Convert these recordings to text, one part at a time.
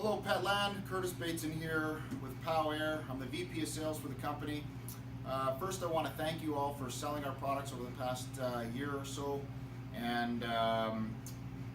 Hello Petland, Curtis Bateson here with PowAir. I'm the VP of Sales for the company. First I want to thank you all for selling our products over the past year or so, and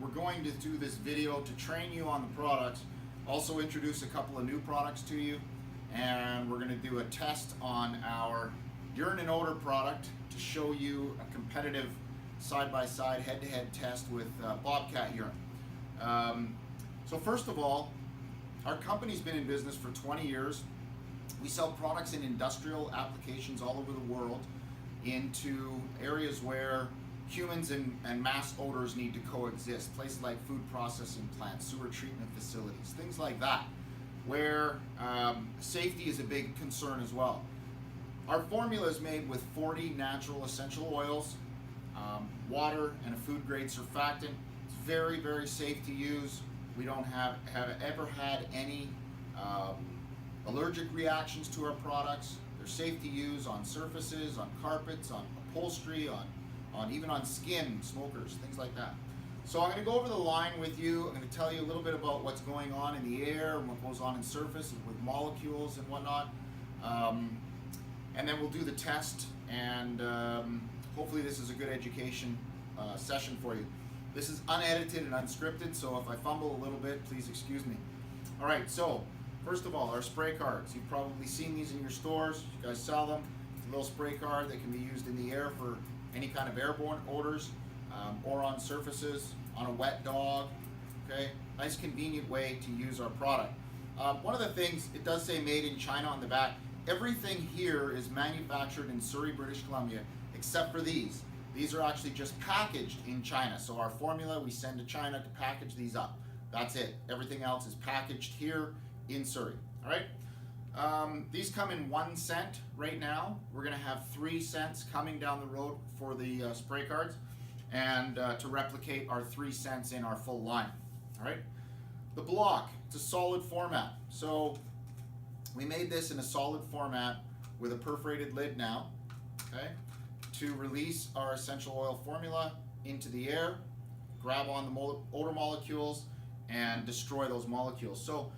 we're going to do this video to train you on the products, also introduce a couple of new products to you, and we're going to do a test on our urine and odor product to show you a competitive side-by-side head-to-head test with Bobcat urine. So first of all, our company's been in business for 20 years. We sell products in industrial applications all over the world into areas where humans and mass odors need to coexist. Places like food processing plants, sewer treatment facilities, things like that, where safety is a big concern as well. Our formula is made with 40 natural essential oils, water, and a food grade surfactant. It's very, very safe to use. We don't have ever had any allergic reactions to our products. They're safe to use on surfaces, on carpets, on upholstery, on even on skin, smokers, things like that. So I'm going to go over the line with you. I'm going to tell you a little bit about what's going on in the air and what goes on in surface with molecules and whatnot. And then we'll do the test, and hopefully this is a good education session for you. This is unedited and unscripted, so if I fumble a little bit, please excuse me. All right, so first of all, our spray cards. You've probably seen these in your stores. You guys sell them. It's a little spray card that can be used in the air for any kind of airborne odors, or on surfaces, on a wet dog. Okay, nice convenient way to use our product. One of the things, it does say made in China on the back. Everything here is manufactured in Surrey, British Columbia, except for these. These are actually just packaged in China. So our formula, we send to China to package these up. That's it. Everything else is packaged here in Surrey. All right. These come in 1 cent right now. We're going to have 3 cents coming down the road for the spray cards, and to replicate our 3 cents in our full line. All right. The block, it's a solid format. So we made this in a solid format with a perforated lid now. Okay. To release our essential oil formula into the air, grab on the odor molecules, and destroy those molecules. So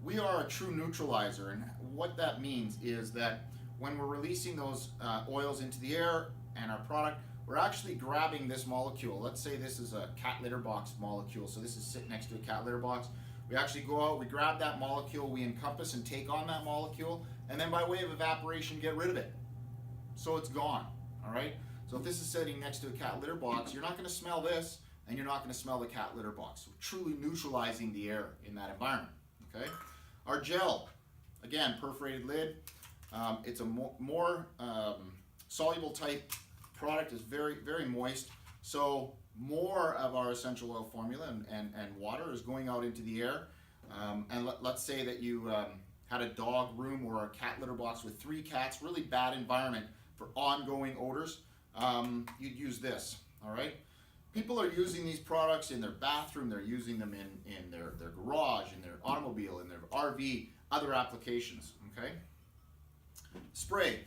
we are a true neutralizer, and what that means is that when we're releasing those oils into the air and our product, we're actually grabbing this molecule. Let's say this is a cat litter box molecule, so this is sitting next to a cat litter box. We actually go out, we grab that molecule, we encompass and take on that molecule, and then by way of evaporation get rid of it. So it's gone. All right, so if this is sitting next to a cat litter box, you're not going to smell this, and you're not going to smell the cat litter box. So truly neutralizing the air in that environment. Okay, our gel, again, perforated lid. It's a more soluble type product. Is very, very moist. So more of our essential oil formula and water is going out into the air. And let's say that you had a dog room or a cat litter box with 3 cats, really bad environment for ongoing odors, you'd use this. All right. People are using these products in their bathroom. They're using them in their garage, in their automobile, in their RV, other applications. Okay. Spray,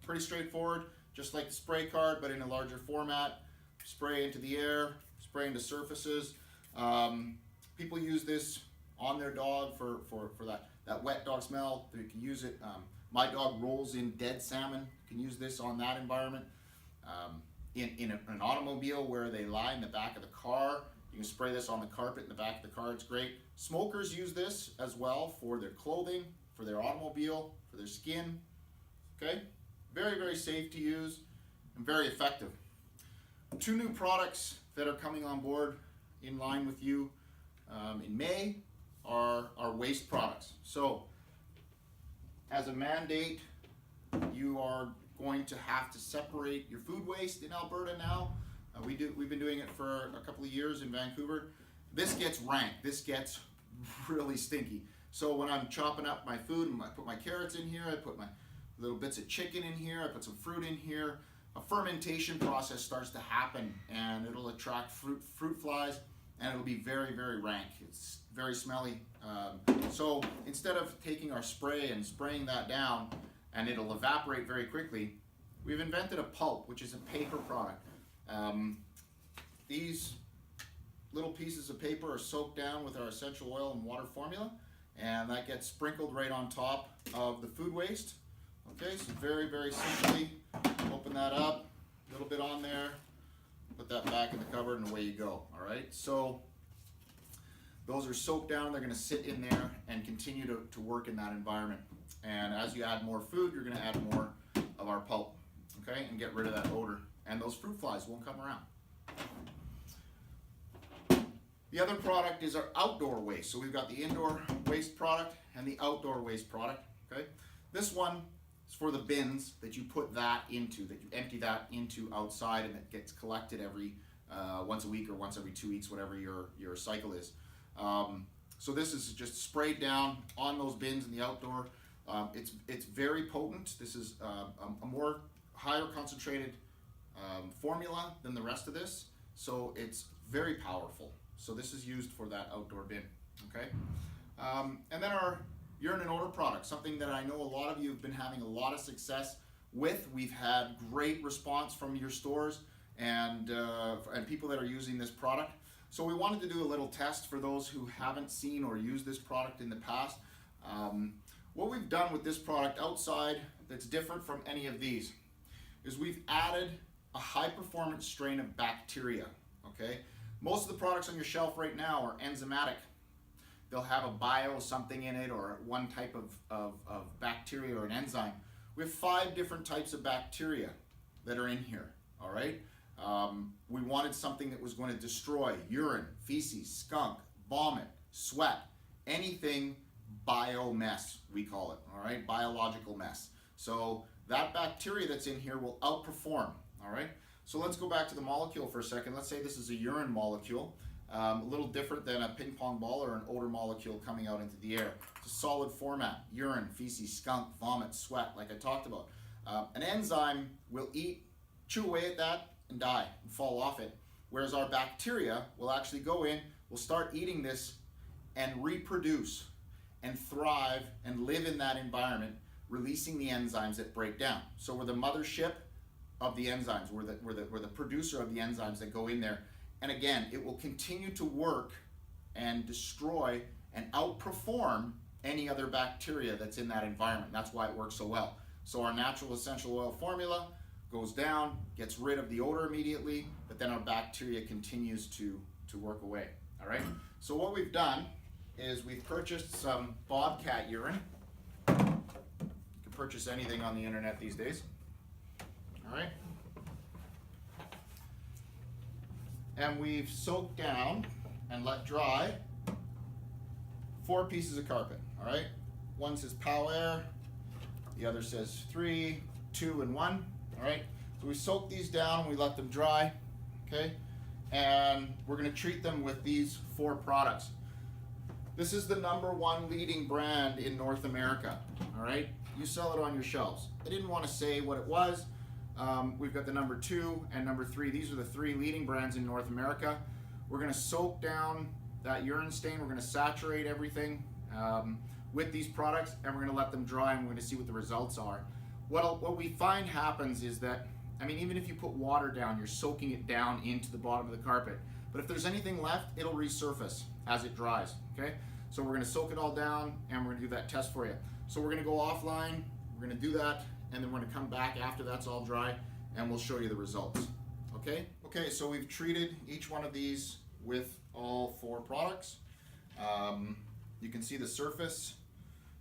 pretty straightforward, just like the spray card, but in a larger format. Spray into the air, spray into surfaces. People use this on their dog for that wet dog smell. You can use it. My dog rolls in dead salmon. You can use this on that environment. In an automobile where they lie in the back of the car, you can spray this on the carpet in the back of the car. It's great. Smokers use this as well for their clothing, for their automobile, for their skin. Okay? Very, very safe to use and very effective. 2 new products that are coming on board in line with you in May are our waste products. So as a mandate, you are going to have to separate your food waste in Alberta now. We've been doing it for a couple of years in Vancouver. This gets rank. This gets really stinky. So when I'm chopping up my food, and I put my carrots in here, I put my little bits of chicken in here, I put some fruit in here, a fermentation process starts to happen, and it'll attract fruit flies, and it'll be very, very rank. It's very smelly. So instead of taking our spray and spraying that down, and it'll evaporate very quickly, we've invented a pulp, which is a paper product. These little pieces of paper are soaked down with our essential oil and water formula, and that gets sprinkled right on top of the food waste. Okay, so very, very simply, open that up, a little bit on there, put that back in the cupboard, and away you go. All right, so those are soaked down. They're going to sit in there and continue to work in that environment. And as you add more food, you're going to add more of our pulp, okay, and get rid of that odor. And those fruit flies won't come around. The other product is our outdoor waste. So we've got the indoor waste product and the outdoor waste product, okay? This one is for the bins that you put that into, that you empty that into outside, and it gets collected every once a week or once every 2 weeks, whatever your cycle is. So this is just sprayed down on those bins in the outdoor. It's very potent. This is a more higher concentrated formula than the rest of this, so it's very powerful. So this is used for that outdoor bin, okay? And then our urine and odor product, something that I know a lot of you have been having a lot of success with. We've had great response from your stores and people that are using this product. So we wanted to do a little test for those who haven't seen or used this product in the past. What we've done with this product outside that's different from any of these is we've added a high performance strain of bacteria, okay? Most of the products on your shelf right now are enzymatic. They'll have a bio something in it or one type of bacteria or an enzyme. We have 5 different types of bacteria that are in here, all right? We wanted something that was going to destroy urine, feces, skunk, vomit, sweat, anything bio mess, we call it, all right? Biological mess. So that bacteria that's in here will outperform, all right? So let's go back to the molecule for a second. Let's say this is a urine molecule, a little different than a ping pong ball or an odor molecule coming out into the air. It's a solid format: urine, feces, skunk, vomit, sweat, like I talked about. An enzyme will chew away at that and die and fall off it, whereas our bacteria will actually go in, will start eating this and reproduce and thrive and live in that environment, releasing the enzymes that break down. So we're the mothership of the enzymes. We're the producer of the enzymes that go in there. And again, it will continue to work and destroy and outperform any other bacteria that's in that environment. That's why it works so well. So our natural essential oil formula goes down, gets rid of the odor immediately, but then our bacteria continues to work away, all right? So what we've done is we've purchased some bobcat urine. You can purchase anything on the internet these days. All right, and we've soaked down and let dry 4 pieces of carpet. All right, one says PowAir, the other says 3, 2, and 1. All right, so we soak these down and we let them dry. Okay, and we're going to treat them with these 4 products. This is the #1 leading brand in North America. All right, you sell it on your shelves. I didn't want to say what it was. We've got the #2 and #3. These are the 3 leading brands in North America. We're going to soak down that urine stain. We're going to saturate everything with these products, and we're going to let them dry, and we're going to see what the results are. What we find happens is that, I mean, even if you put water down, you're soaking it down into the bottom of the carpet. But if there's anything left, it'll resurface as it dries, okay? So we're going to soak it all down, and we're going to do that test for you. So we're going to go offline. We're going to do that, and then we're going to come back after that's all dry, and we'll show you the results, okay? Okay, so we've treated each one of these with all 4 products. You can see the surface.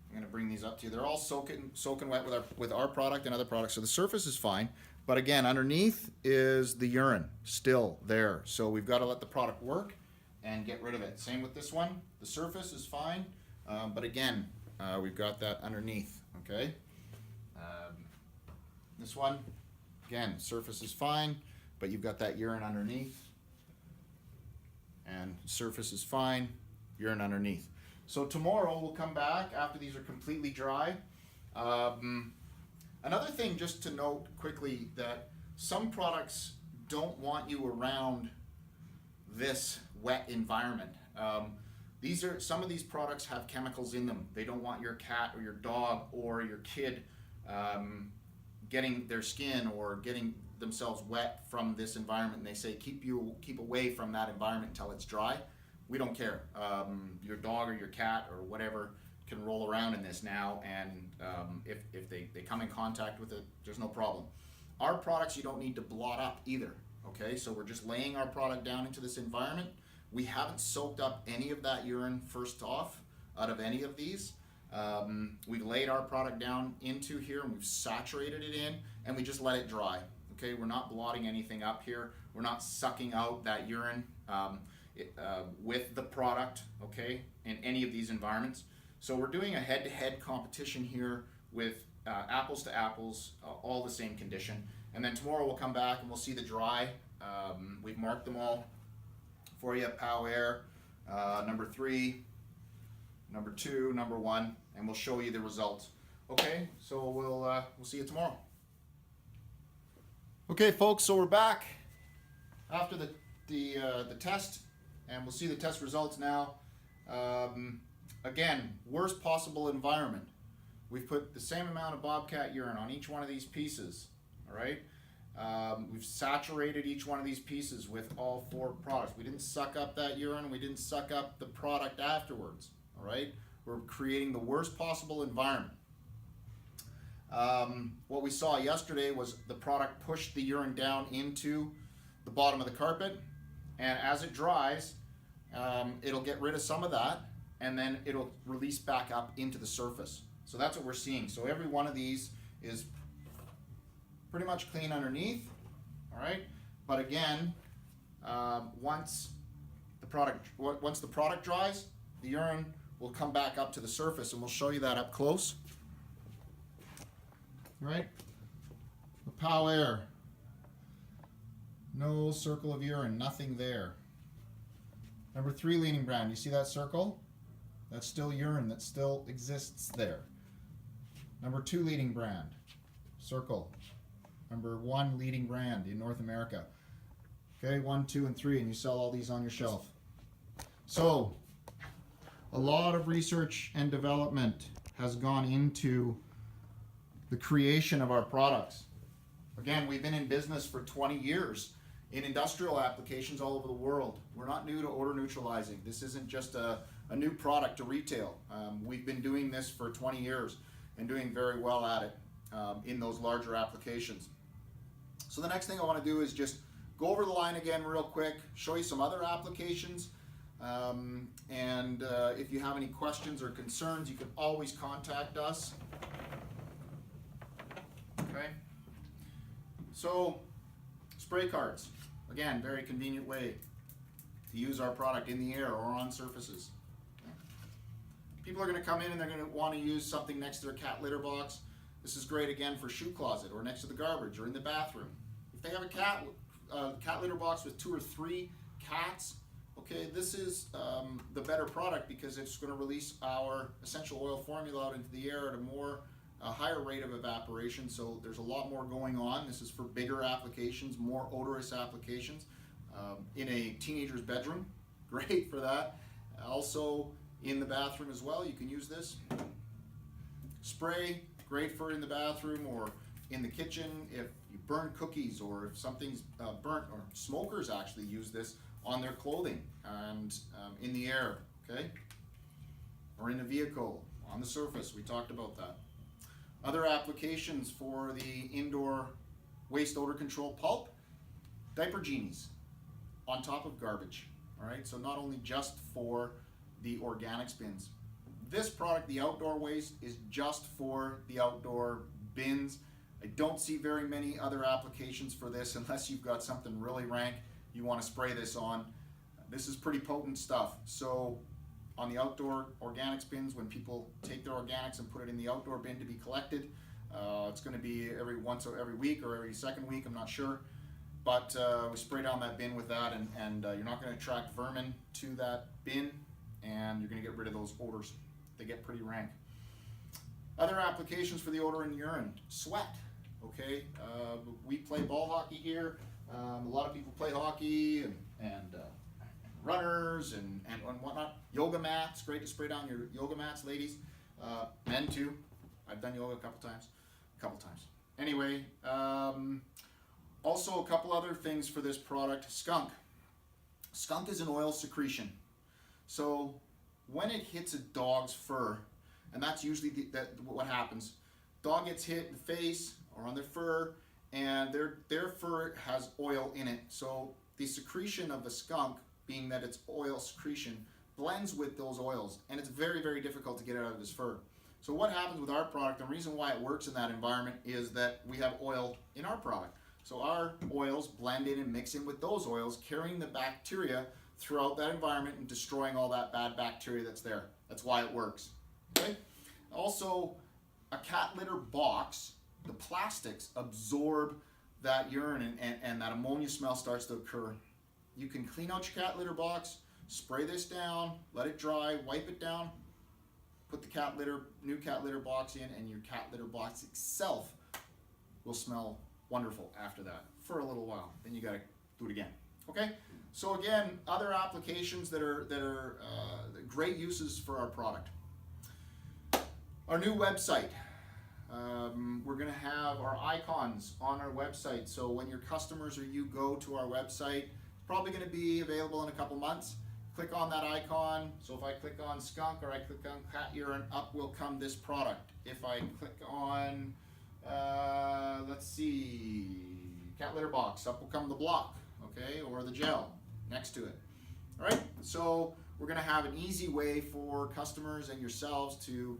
I'm going to bring these up to you. They're all soaking wet with our product and other products, so the surface is fine. But again, underneath is the urine still there. So we've got to let the product work and get rid of it. Same with this one. The surface is fine, but again, we've got that underneath, okay? This one, again, surface is fine, but you've got that urine underneath. And surface is fine, urine underneath. So tomorrow we'll come back after these are completely dry. Another thing just to note quickly, that some products don't want you around this wet environment. Some of these products have chemicals in them. They don't want your cat or your dog or your kid getting their skin or getting themselves wet from this environment, and they say keep away from that environment until it's dry. We don't care. Your dog or your cat or whatever can roll around in this now, and if they come in contact with it, there's no problem. Our products you don't need to blot up either. Okay, so we're just laying our product down into this environment. We haven't soaked up any of that urine first off out of any of these. We've laid our product down into here and we've saturated it in, and we just let it dry. Okay, we're not blotting anything up here. We're not sucking out that urine with the product, okay, in any of these environments. So we're doing a head-to-head competition here with apples to apples, all the same condition. And then tomorrow we'll come back and we'll see the dry. We've marked them all for you: PowAir, number 3, number 2, number 1, and we'll show you the results. Okay, so we'll see you tomorrow. Okay, folks, so we're back after the test, and we'll see the test results now. Again, worst possible environment. We've put the same amount of bobcat urine on each one of these pieces. All right. We've saturated each one of these pieces with all 4 products. We didn't suck up that urine. We didn't suck up the product afterwards. All right. We're creating the worst possible environment. What we saw yesterday was the product pushed the urine down into the bottom of the carpet, and as it dries, it'll get rid of some of that, and then it'll release back up into the surface. So that's what we're seeing. So every one of these is pretty much clean underneath, all right? But again, once the product dries, the urine will come back up to the surface, and we'll show you that up close. Right? The PowAir. No circle of urine, nothing there. Number 3 leading brand, you see that circle? That's still urine that still exists there. Number 2 leading brand, circle. Number 1 leading brand in North America. Okay, 1, 2, and 3, and you sell all these on your shelf. So, a lot of research and development has gone into the creation of our products. Again, we've been in business for 20 years in industrial applications all over the world. We're not new to odor neutralizing. This isn't just a new product to retail. We've been doing this for 20 years and doing very well at it in those larger applications. So the next thing I want to do is just go over the line again real quick, show you some other applications, and if you have any questions or concerns, you can always contact us. Okay. So, spray carts. Again, very convenient way to use our product in the air or on surfaces. People are going to come in and they're going to want to use something next to their cat litter box. This is great again for shoe closet or next to the garbage or in the bathroom. If they have a cat litter box with 2 or 3 cats, okay, this is the better product because it's going to release our essential oil formula out into the air at a higher rate of evaporation, so there's a lot more going on. This is for bigger applications, more odorous applications. In a teenager's bedroom, great for that. Also in the bathroom as well, you can use this. Spray, great for in the bathroom or in the kitchen if you burn cookies or if something's burnt, or smokers actually use this on their clothing and in the air, okay? Or in a vehicle, on the surface, we talked about that. Other applications for the indoor waste odor control: pulp, diaper genies on top of garbage. All right, so not only just for the organics bins. This product, the outdoor waste, is just for the outdoor bins. I don't see very many other applications for this unless you've got something really rank you want to spray this on. This is pretty potent stuff. So on the outdoor organics bins, when people take their organics and put it in the outdoor bin to be collected, it's going to be every week or every second week, I'm not sure. But we spray down that bin with that, and you're not going to attract vermin to that bin, and you're going to get rid of those odors. They get pretty rank. Other applications for the odor in urine: sweat. Okay, we play ball hockey here. A lot of people play hockey and runners and whatnot. Yoga mats, great to spray down your yoga mats, ladies. Men too. I've done yoga a couple times. Anyway, Also, a couple other things for this product. Skunk. Skunk is an oil secretion. So when it hits a dog's fur, and that's usually what happens, dog gets hit in the face or on their fur, and their fur has oil in it. So the secretion of the skunk, being that it's oil secretion, blends with those oils, and it's very, very difficult to get out of his fur. So what happens with our product, the reason why it works in that environment is that we have oil in our product. So our oils blend in and mix in with those oils, carrying the bacteria throughout that environment and destroying all that bad bacteria that's there. That's why it works. Okay? Also, a cat litter box, the plastics absorb that urine and that ammonia smell starts to occur. You can clean out your cat litter box, spray this down, let it dry, wipe it down, put the new cat litter box in, and your cat litter box itself will smell wonderful after that for a little while. Then you got to do it again. Okay? So again, other applications that are great uses for our product. Our new website. We're going to have our icons on our website. So when your customers or you go to our website, it's probably going to be available in a couple months. Click on that icon. So if I click on skunk or I click on cat urine, up will come this product. If I click on, let's see, cat litter box, up will come the block, okay, or the gel next to it. All right, so we're going to have an easy way for customers and yourselves to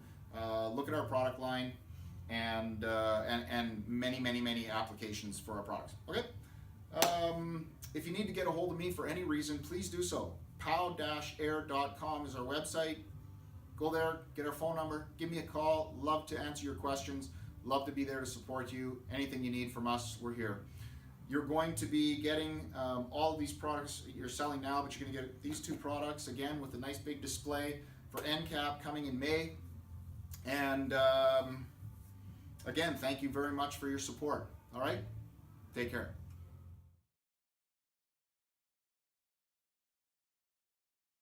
look at our product line and many applications for our products. Okay. If you need to get a hold of me for any reason, please do so. PowAir.com is our website. Go there, get our phone number, give me a call. Love to answer your questions. Love to be there to support you. Anything you need from us, we're here. You're going to be getting all of these products you're selling now, but you're going to get these two products again with a nice big display for NCAP coming in May. And again, thank you very much for your support. All right? Take care.